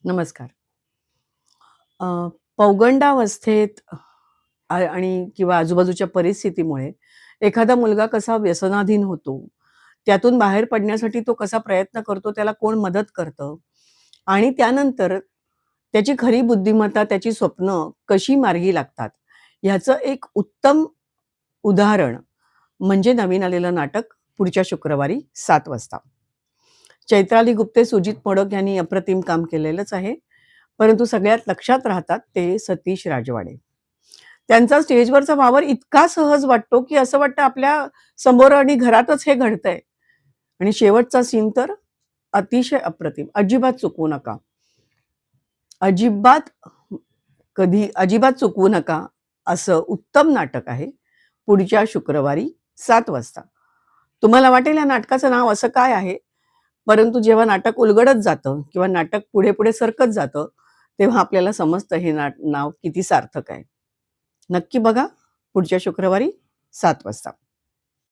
नमस्कार. अ, पौगंडावस्थेत आणि किंवा आजूबाजूच्या परिस्थितीमुळे एखादा मुलगा कसा व्यसनाधीन होतो, त्यातून बाहेर पडण्यासाठी तो कसा प्रयत्न करतो, त्याला कोण मदत करतं आणि त्यानंतर त्याची खरी बुद्धिमत्ता, त्याची स्वप्नं कशी मार्गी लागतात, ह्याचं एक उत्तम उदाहरण म्हणजे नवीन आलेलं नाटक पुढच्या शुक्रवारी 7 वाजता. चैत्राली गुप्ते, सुजित मोडक यांनी अप्रतिम काम केलेलंच आहे. परंतु सगळ्यात लक्षात राहतात ते सतीश राजवाडे. त्यांचा स्टेजवरचा वावर इतका सहज वाटतो, की असं वाटतं आपल्या समोर आणि घरातच हे घडतंय. आणि शेवटचा सीन तर अतिशय अप्रतिम. अजिबात चुकवू नका. अजिबात अजिबात चुकवू नका असं उत्तम नाटक आहे. पुढच्या शुक्रवारी 7 वाजता. तुम्हाला वाटेल या नाटकाचं नाव असं काय आहे? परंतु जेव्हा नाटक उलगडत जातं किंवा नाटक पुढे-पुढे सरकत जातं, तेव्हा आपल्याला समजतं हे नाव किती सार्थक आहे. नक्की बघा पुढच्या शुक्रवारी 7 वाजता.